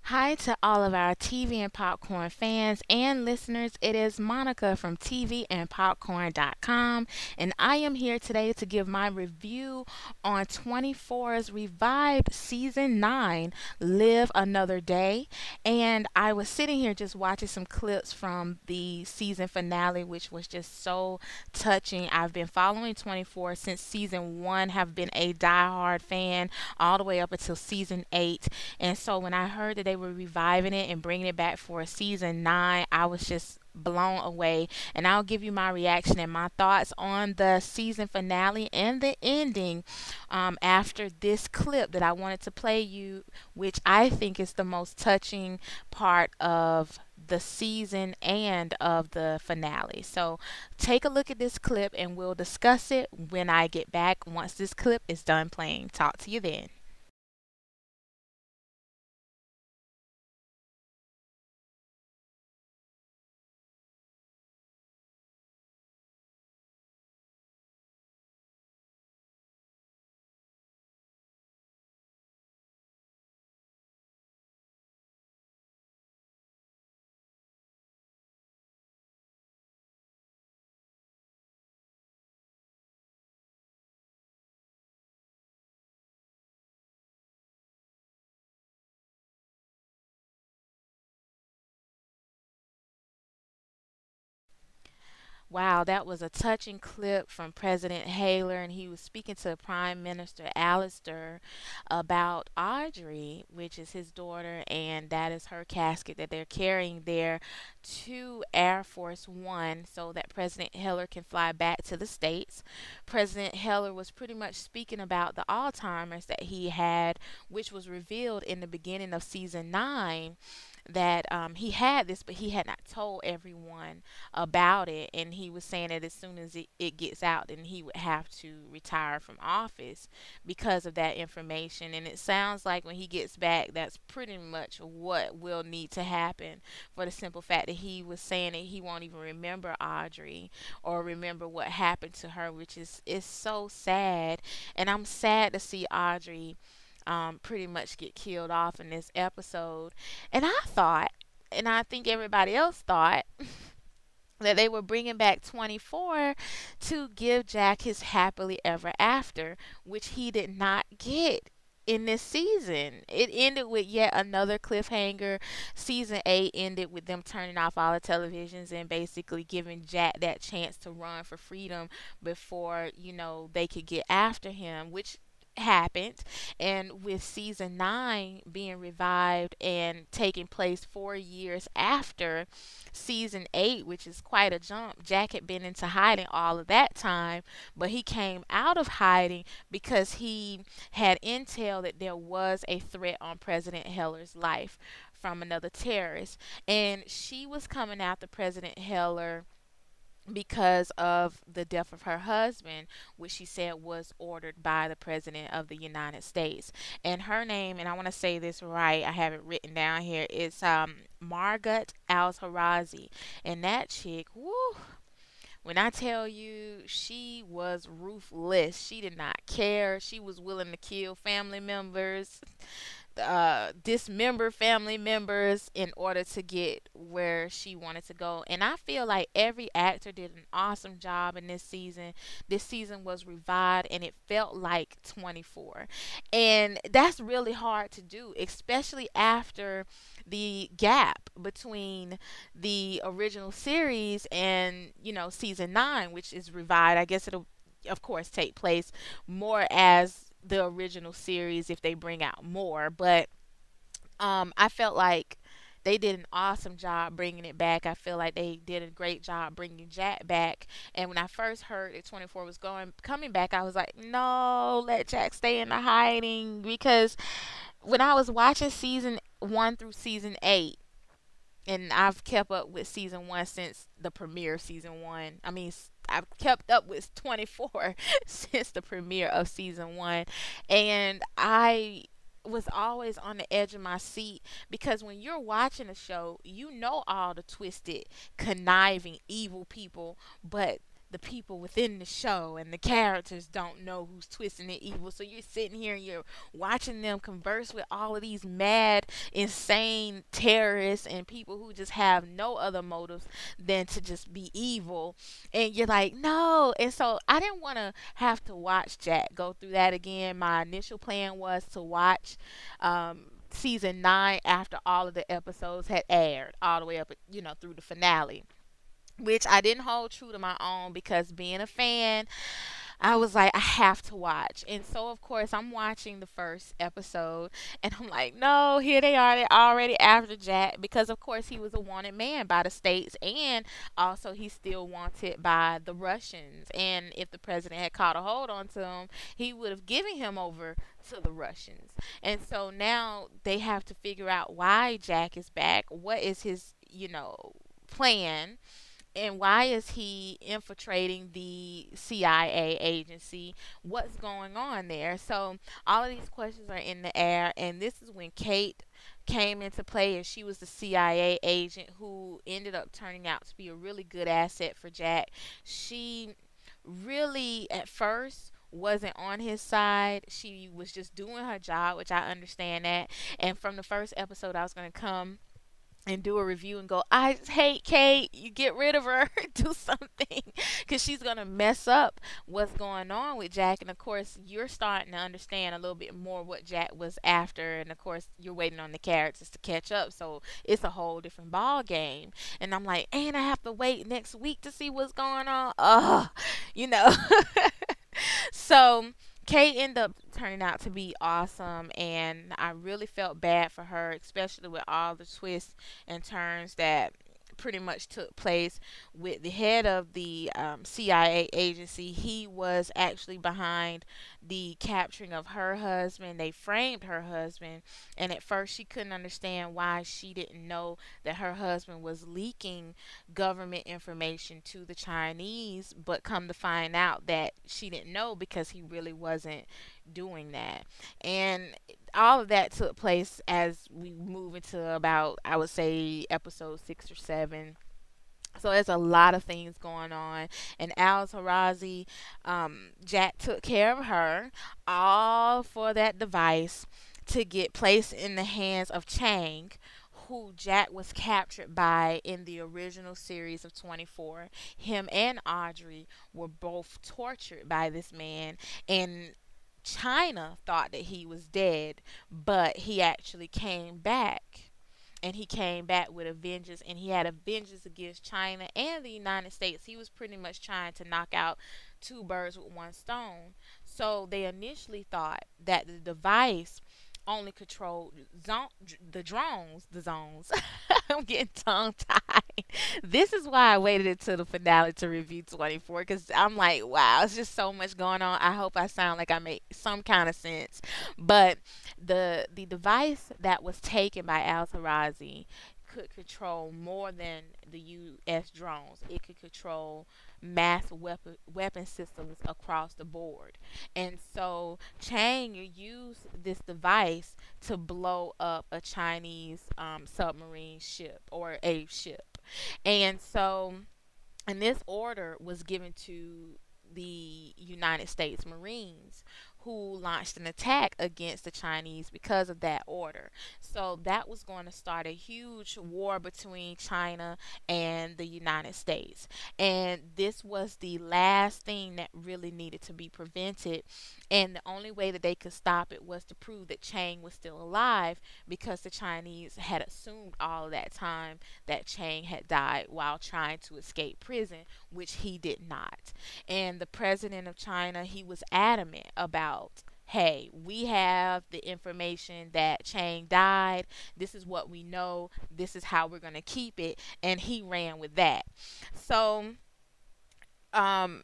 Hi to all of our TV and popcorn fans and listeners. It is Monica from TVandPopcorn.com, and I am here today to give my review on 24's revived season 9, Live Another Day. And I was sitting here just watching some clips from the season finale, which was just so touching. I've been following 24 since season 1, have been a diehard fan all the way up until season 8, and so when I heard that they were reviving it and bringing it back for a season 9, I was just blown away. And I'll give you my reaction and my thoughts on the season finale and the ending after this clip that I wanted to play you, which I think is the most touching part of the season and of the finale. So take a look at this clip and we'll discuss it when I get back once this clip is done playing. Talk to you then. Wow, that was a touching clip from President Haler, and he was speaking to Prime Minister Alistair about Audrey, which is his daughter, and that is her casket that they're carrying there to Air Force One so that President Heller can fly back to the States. President Heller was pretty much speaking about the Alzheimer's that he had, which was revealed in the beginning of season 9 that he had this, but he had not told everyone about it. And he was saying that as soon as it gets out, then he would have to retire from office because of that information. And it sounds like when he gets back, that's pretty much what will need to happen, for the simple fact that he was saying that he won't even remember Audrey or remember what happened to her, which is so sad. And I'm sad to see Audrey pretty much get killed off in this episode. And I thought, and I think everybody else thought, that they were bringing back 24 to give Jack his happily ever after, which he did not get in this season. It ended with yet another cliffhanger. Season 8 ended with them turning off all the televisions and basically giving Jack that chance to run for freedom before, they could get after him, which happened. And with season 9 being revived and taking place 4 years after season 8, which is quite a jump. Jack had been into hiding all of that time, but he came out of hiding because he had intel that there was a threat on President Heller's life from another terrorist. And she was coming after President Heller because of the death of her husband, which she said was ordered by the President of the United States. And her name, and I want to say this right, I have it written down here, is Margot Al-Harazi. And that chick, woo, when I tell you she was ruthless, she did not care. She was willing to kill family members, dismember family members in order to get where she wanted to go. And I feel like every actor did an awesome job in this season. This season was revived and it felt like 24. And that's really hard to do, especially after the gap between the original series and, season 9, which is revived. I guess it'll, of course, take place more as the original series if they bring out more. But I felt like they did an awesome job bringing it back. I feel like they did a great job bringing Jack back. And when I first heard that 24 was coming back, I was like, no, let Jack stay in the hiding. Because when I was watching season 1 through season 8, and I've kept up with season 1 since the premiere of season 1. I mean, I've kept up with 24 since the premiere of season 1, and I was always on the edge of my seat because when you're watching a show, you know all the twisted, conniving, evil people, but the people within the show and the characters don't know who's twisting the evil. So you're sitting here and you're watching them converse with all of these mad, insane terrorists and people who just have no other motives than to just be evil. And you're like, no. And so I didn't want to have to watch Jack go through that again. My initial plan was to watch season 9 after all of the episodes had aired, all the way up, through the finale, which I didn't hold true to my own because being a fan, I was like, I have to watch. And so, of course, I'm watching the first episode and I'm like, no, here they are. They're already after Jack because, of course, he was a wanted man by the states and also he's still wanted by the Russians. And if the president had caught a hold onto him, he would have given him over to the Russians. And so now they have to figure out why Jack is back. What is his, plan, and why is he infiltrating the CIA agency? What's going on there? So all of these questions are in the air, and this is when Kate came into play, and she was the CIA agent who ended up turning out to be a really good asset for Jack. She really, at first, wasn't on his side. She was just doing her job, which I understand that. And from the first episode, I was going to come and do a review and go, I hate Kate, you get rid of her, do something, because she's going to mess up what's going on with Jack. And of course, you're starting to understand a little bit more what Jack was after. And of course, you're waiting on the characters to catch up. So it's a whole different ball game. And I'm like, and I have to wait next week to see what's going on. Ugh, you know. So Kay ended up turning out to be awesome, and I really felt bad for her, especially with all the twists and turns that pretty much took place with the head of the CIA agency. He was actually behind the capturing of her husband. They framed her husband, and at first she couldn't understand why she didn't know that her husband was leaking government information to the Chinese, but come to find out that she didn't know because he really wasn't doing that. And all of that took place as we move into about, I would say, episode 6 or 7. So there's a lot of things going on, and Al Tarazi, Jack took care of her, all for that device to get placed in the hands of Chang, who Jack was captured by in the original series of 24. Him and Audrey were both tortured by this man, and China thought that he was dead, but he actually came back. And he came back with a vengeance, and he had a vengeance against China and the United States. He was pretty much trying to knock out two birds with one stone. So they initially thought that the device only controlled the drones, the zones. I'm getting tongue tied. This is why I waited until the finale to review 24, because I'm like, wow, it's just so much going on. I hope I sound like I make some kind of sense. But the device that was taken by Al Tarazi could control more than the U.S. drones. It could control mass weapon systems across the board. And so Chang used this device to blow up a Chinese submarine ship or a ship. And so, and this order was given to the United States Marines, who launched an attack against the Chinese because of that order. So that was going to start a huge war between China and the United States. And this was the last thing that really needed to be prevented. And the only way that they could stop it was to prove that Chang was still alive, because the Chinese had assumed all of that time that Chang had died while trying to escape prison, which he did not. And the president of China, he was adamant about, hey, we have the information that Chang died. This is what we know. This is how we're going to keep it. And he ran with that. So, um,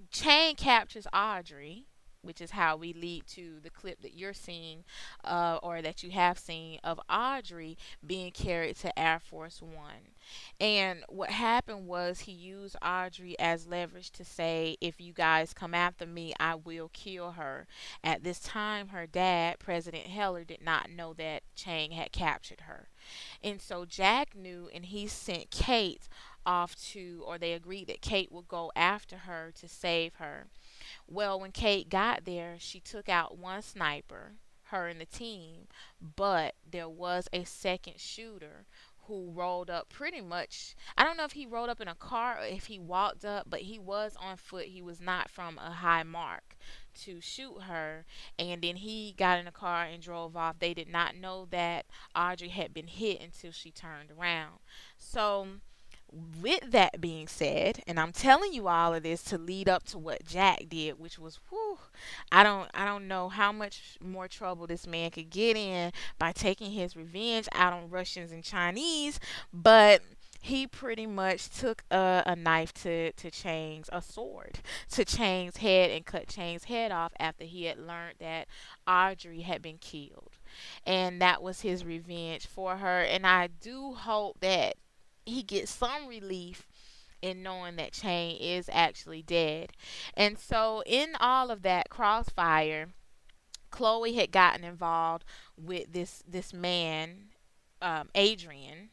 Chang captures Audrey, which is how we lead to the clip that you're seeing, or that you have seen, of Audrey being carried to Air Force One. And what happened was he used Audrey as leverage to say, if you guys come after me, I will kill her. At this time, her dad, President Heller, did not know that Chang had captured her. And so Jack knew, and he sent Kate off to, or they agreed that Kate would go after her to save her. Well, when Kate got there, she took out one sniper, her and the team, but there was a second shooter who rolled up pretty much. I don't know if he rolled up in a car or if he walked up, but he was on foot. He was not from a high mark to shoot her. And then he got in a car and drove off. They did not know that Audrey had been hit until she turned around. So, with that being said, and I'm telling you all of this to lead up to what Jack did, which was whew, I don't know how much more trouble this man could get in by taking his revenge out on Russians and Chinese, but he pretty much took a knife to Chang's, a sword to Chang's head, and cut Chang's head off after he had learned that Audrey had been killed. And that was his revenge for her. And I do hope that he gets some relief in knowing that Chain is actually dead. And so, in all of that crossfire, Chloe had gotten involved with this man, Adrian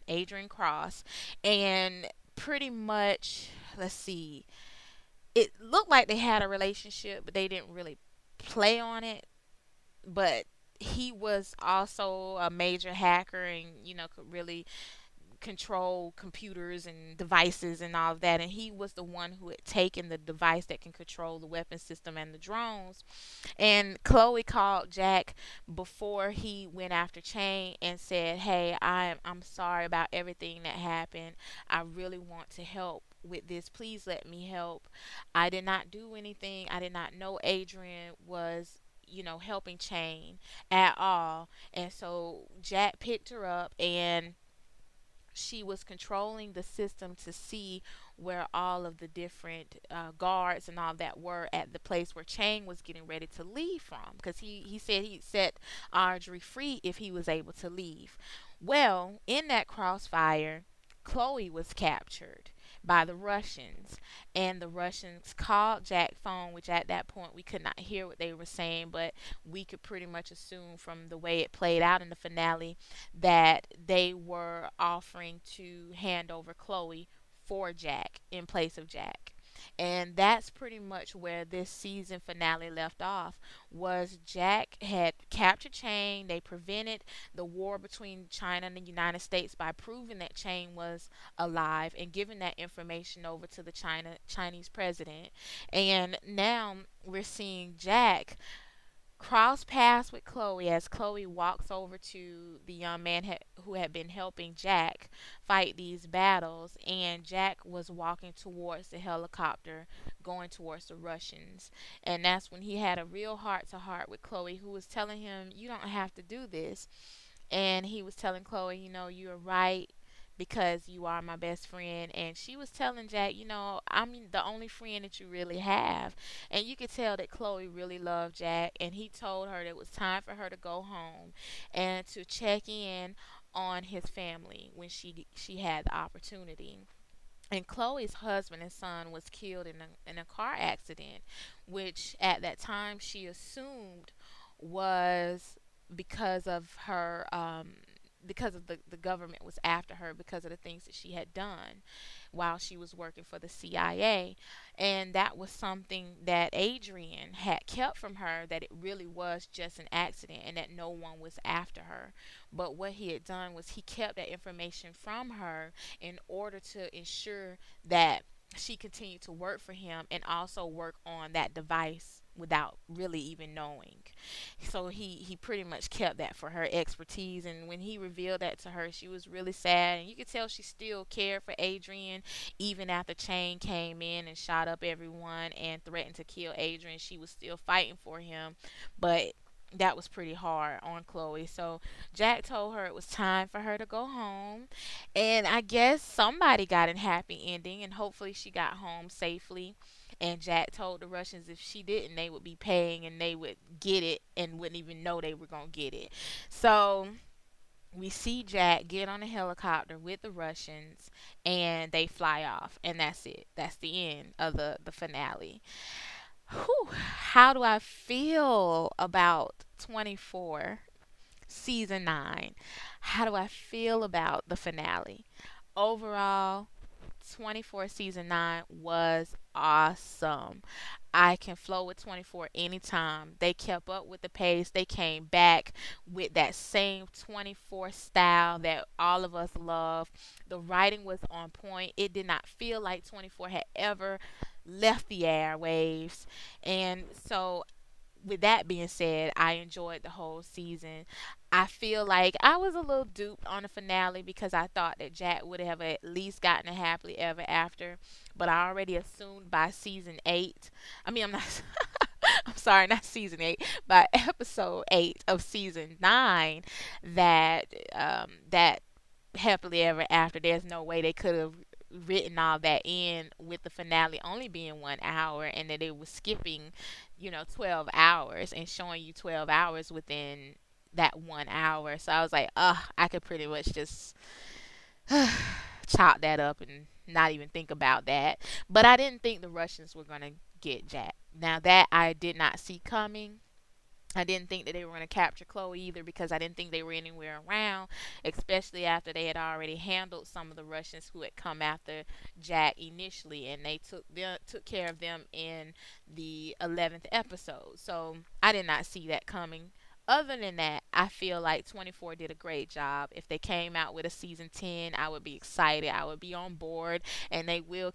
Cross, and pretty much, let's see, it looked like they had a relationship, but they didn't really play on it. But he was also a major hacker, and could really control computers and devices and all of that. And he was the one who had taken the device that can control the weapon system and the drones. And Chloe called Jack before he went after Chain and said, "Hey, I'm sorry about everything that happened. I really want to help with this. Please let me help. I did not do anything. I did not know Adrian was." Helping Chain at all. And so Jack picked her up, and she was controlling the system to see where all of the different guards and all that were at the place where Chang was getting ready to leave from, because he said he'd set Audrey free if he was able to leave. Well, in that crossfire, Chloe was captured by the Russians, and the Russians called Jack's phone, which at that point we could not hear what they were saying, but we could pretty much assume from the way it played out in the finale that they were offering to hand over Chloe for Jack in place of Jack. And that's pretty much where this season finale left off. Was Jack had captured Chain. They prevented the war between China and the United States by proving that Chain was alive and giving that information over to the Chinese president. And now we're seeing Jack cross paths with Chloe as Chloe walks over to the young man who had been helping Jack fight these battles, and Jack was walking towards the helicopter, going towards the Russians. And that's when he had a real heart to heart with Chloe, who was telling him, "You don't have to do this." And he was telling Chloe, "You're right, because you are my best friend." And she was telling Jack, "I'm the only friend that you really have." And you could tell that Chloe really loved Jack, and he told her that it was time for her to go home and to check in on his family when she had the opportunity. And Chloe's husband and son was killed in a car accident, which at that time she assumed was because of her, because of the government was after her because of the things that she had done while she was working for the CIA. And that was something that Adrian had kept from her, that it really was just an accident and that no one was after her. But what he had done was he kept that information from her in order to ensure that she continued to work for him and also work on that device without really even knowing. So he pretty much kept that for her expertise. And when he revealed that to her, she was really sad, and you could tell she still cared for Adrian even after Chain came in and shot up everyone and threatened to kill Adrian. She was still fighting for him, but that was pretty hard on Chloe. So Jack told her it was time for her to go home. And I guess somebody got a happy ending, and hopefully she got home safely. And Jack told the Russians if she didn't, they would be paying and they would get it and wouldn't even know they were going to get it. So we see Jack get on a helicopter with the Russians, and they fly off. And that's it. That's the end of the finale. Whew, how do I feel about 24, season 9? How do I feel about the finale? Overall, 24 season 9 was awesome. I can flow with 24 anytime. They kept up with the pace. They came back with that same 24 style that all of us love. The writing was on point. It did not feel like 24 had ever left the airwaves. And so, with that being said, I enjoyed the whole season. I feel like I was a little duped on the finale because I thought that Jack would have at least gotten a happily ever after, but I already assumed by season 8. I mean, I'm not I'm sorry, not season 8, by episode 8 of season 9 that that happily ever after, there's no way they could have written all that in with the finale only being 1 hour, and that it was skipping 12 hours and showing you 12 hours within that 1 hour. So I was like, I could pretty much just chop that up and not even think about that. But I didn't think the Russians were going to get Jack. Now, that I did not see coming. I didn't think that they were going to capture Chloe either, because I didn't think they were anywhere around, especially after they had already handled some of the Russians who had come after Jack initially, and they took care of them in the 11th episode. So I did not see that coming. Other than that, I feel like 24 did a great job. If they came out with a season 10, I would be excited. I would be on board, and they will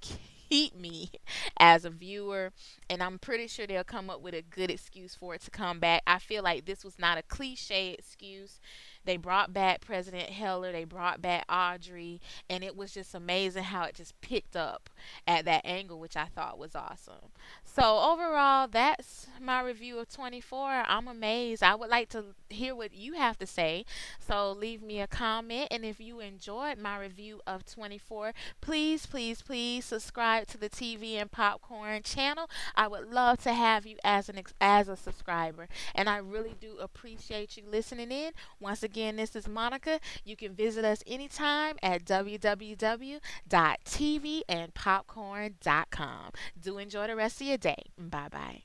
keep me as a viewer, and I'm pretty sure they'll come up with a good excuse for it to come back. I feel like this was not a cliche excuse. They brought back President Heller, they brought back Audrey, and it was just amazing how it just picked up at that angle, which I thought was awesome. So overall, that's my review of 24. I'm amazed. I would like to hear what you have to say. So leave me a comment, and if you enjoyed my review of 24, please, please, please subscribe to the TV and Popcorn channel. I would love to have you as as a subscriber, and I really do appreciate you listening in. Once again, this is Monica. You can visit us anytime at www.tvandpopcorn.com. Do enjoy the rest of your day. Bye bye.